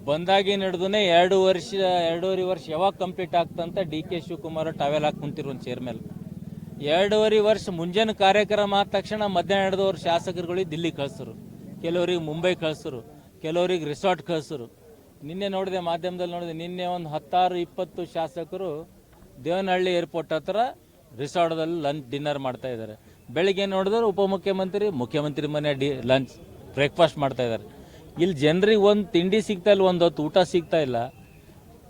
ಬಂದಾಗಿ ನಡೆದನೆ 2.5 ವರ್ಷ ಯಾವಾಗ ಕಂಪ್ಲೀಟ್ ಆಗ್ತಂತ ಡಿ ಕೆ ಶಿವಕುಮಾರ್ ಟಾವೆಲ್ ಹಾಕಿ ಕುಂತಿರು ಒಂದು ಚೇರ್ ಮೇಲೆ. 2.5 ವರ್ಷ ಮುಂಜಾನೆ ಕಾರ್ಯಕ್ರಮ ಆದ ತಕ್ಷಣ ಮಧ್ಯಾಹ್ನ 2 ವರ್ಷ ಶಾಸಕರುಗಳಿಗೆ ದಿಲ್ಲಿ ಕಳಿಸಿದ್ರು, ಕೆಲವರಿಗೆ ಮುಂಬೈ ಕಳಿಸಿದ್ರು, ಕೆಲವರಿಗೆ ರಿಸಾರ್ಟ್ ಕಳಿಸಿದ್ರು. ನಿನ್ನೆ ನೋಡಿದೆ, ಮಾಧ್ಯಮದಲ್ಲಿ ನೋಡಿದೆ, ನಿನ್ನೆ ಒಂದು 16-20 ಶಾಸಕರು ದೇವನಹಳ್ಳಿ ಏರ್ಪೋರ್ಟ್ ಹತ್ರ ರಿಸಾರ್ಟ್ದಲ್ಲಿ ಡಿನ್ನರ್ ಮಾಡ್ತಾ ಇದ್ದಾರೆ. ಬೆಳಿಗ್ಗೆ ನೋಡಿದ್ರೆ ಉಪಮುಖ್ಯಮಂತ್ರಿ ಮುಖ್ಯಮಂತ್ರಿ ಮನೆ ಲಂಚ್ ಬ್ರೇಕ್ಫಾಸ್ಟ್ ಮಾಡ್ತಾ ಇದ್ದಾರೆ. ಇಲ್ಲಿ ಜನರಿಗೆ ಒಂದು ತಿಂಡಿ ಸಿಗ್ತಾ ಇಲ್ಲ, ಒಂದು ಹೊತ್ತು ಊಟ ಸಿಗ್ತಾ ಇಲ್ಲ,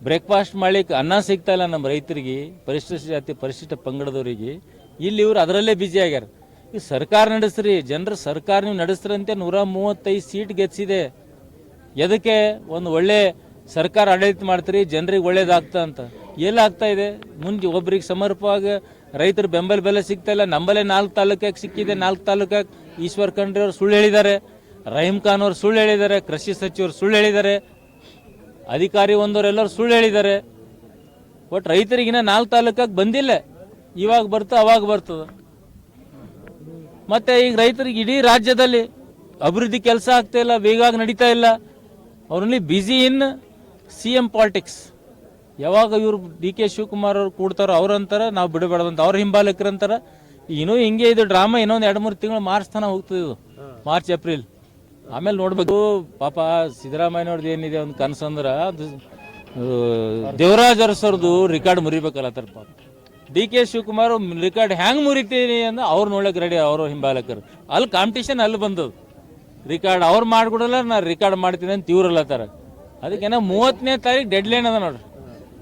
ಬ್ರೇಕ್ಫಾಸ್ಟ್ ಮಾಡ್ಲಿಕ್ಕೆ ಅನ್ನ ಸಿಗ್ತಾ ಇಲ್ಲ ನಮ್ಮ ರೈತರಿಗೆ, ಪರಿಶಿಷ್ಟ ಜಾತಿ ಪರಿಶಿಷ್ಟ ಪಂಗಡದವರಿಗೆ. ಇಲ್ಲಿ ಇವರು ಅದರಲ್ಲೇ ಬ್ಯುಸಿ ಆಗ್ಯಾರ. ಈ ಸರ್ಕಾರ ನಡೆಸ್ರಿ, ಜನರು ಸರ್ಕಾರ ನೀವು ನಡೆಸ್ರಂತೆ 135 ಸೀಟ್ ಗೆದ್ಸಿದೆ. ಎದಕ್ಕೆ? ಒಂದು ಒಳ್ಳೆ ಸರ್ಕಾರ ಆಡಳಿತ ಮಾಡ್ತೀರಿ, ಜನರಿಗೆ ಒಳ್ಳೇದಾಗ್ತಾ ಅಂತ. ಎಲ್ಲಾಗ್ತಾ ಇದೆ? ಮುಂದೆ ಒಬ್ರಿಗೆ ಸಮರ್ಪವಾಗಿ ರೈತರು ಬೆಲೆ ಸಿಗ್ತಾ ಇಲ್ಲ. ನಮ್ಮಲ್ಲೇ 4 ತಾಲೂಕಾಗಿ ಸಿಕ್ಕಿದೆ. 4 ತಾಲೂಕಾಗಿ ಈಶ್ವರ್ ಖಂಡ್ರೆ ಅವರು ಸುಳ್ಳು ಹೇಳಿದ್ದಾರೆ, ರಹೀಂ ಖಾನ್ ಅವರು ಸುಳ್ಳು ಹೇಳಿದ್ದಾರೆ, ಕೃಷಿ ಸಚಿವರು ಸುಳ್ಳು ಹೇಳಿದ್ದಾರೆ, ಅಧಿಕಾರಿ ಒಂದವರೆಲ್ಲರೂ ಸುಳ್ಳು ಹೇಳಿದ್ದಾರೆ. ಒಟ್ಟು ರೈತರಿಗಿನ 4 ತಾಲೂಕಾಗಿ ಬಂದಿಲ್ಲ. ಇವಾಗ ಬರ್ತದೆ, ಅವಾಗ ಬರ್ತದೆ. ಮತ್ತೆ ಈಗ ರೈತರಿಗೆ ಇಡೀ ರಾಜ್ಯದಲ್ಲಿ ಅಭಿವೃದ್ಧಿ ಕೆಲಸ ಆಗ್ತಾ ಇಲ್ಲ, ವೇಗವಾಗಿ ನಡೀತಾ ಇಲ್ಲ. ಅವ್ರಲ್ಲಿ ಬ್ಯುಸಿ ಇನ್ CM ಪಾಲಿಟಿಕ್ಸ್. ಯಾವಾಗ ಇವರು ಡಿ ಕೆ ಶಿವಕುಮಾರ್ ಅವ್ರು ಕೂಡ್ತಾರೋ ಅವ್ರಂತಾರ ನಾವು ಬಿಡಬೇಡದಂತ, ಅವ್ರ ಹಿಂಬಾಲಕರಂತಾರ. ಇನ್ನೂ ಹಿಂಗೆ ಇದು ಡ್ರಾಮಾ ಇನ್ನೊಂದು 2-3 ತಿಂಗಳು ಮಾರ್ಚ್ ತನಕ ಹೋಗ್ತದೆ, ಇದು ಮಾರ್ಚ್ ಏಪ್ರಿಲ್. ಆಮೇಲೆ ನೋಡ್ಬೇಕು. ಪಾಪ ಸಿದ್ದರಾಮಯ್ಯನವ್ರದ್ದು ಏನಿದೆ ಒಂದು ಕನಸಂದ್ರೆ ಅದು ದೇವರಾಜ್ ಅರಸರ್ದು ರಿಕಾರ್ಡ್ ಮುರಿಬೇಕಲ್ಲತ್ತಾರ. ಪಾಪ ಡಿ ಕೆ ಶಿವಕುಮಾರ್ ರಿಕಾರ್ಡ್ ಹ್ಯಾಂಗ್ ಮುರಿತೀನಿ ಅಂದ್ರೆ ಅವ್ರು ನೋಡಕ್ ರೆಡಿ, ಅವರು ಹಿಂಬಾಲಕರು. ಅಲ್ಲಿ ಕಾಂಪಿಟೇಷನ್ ಅಲ್ಲಿ ಬಂದದ್ದು. ರಿಕಾರ್ಡ್ ಅವ್ರು ಮಾಡ್ಕೊಡಲ್ಲ, ನಾ ರಿಕಾರ್ಡ್ ಮಾಡ್ತೀನಿ ಅಂತ ಇವ್ರಲ್ಲತ್ತಾರ. ಅದಕ್ಕೆ 30ನೇ ತಾರೀಕು ಡೆಡ್ ಲೈನ್ ಅದ ನೋಡ್ರಿ.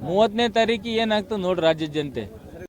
30ನೇ ತಾರೀಕಿಗೆ ಏನಾಗ್ತದೆ ನೋಡ್ರಿ ರಾಜ್ಯದ ಜನತೆ.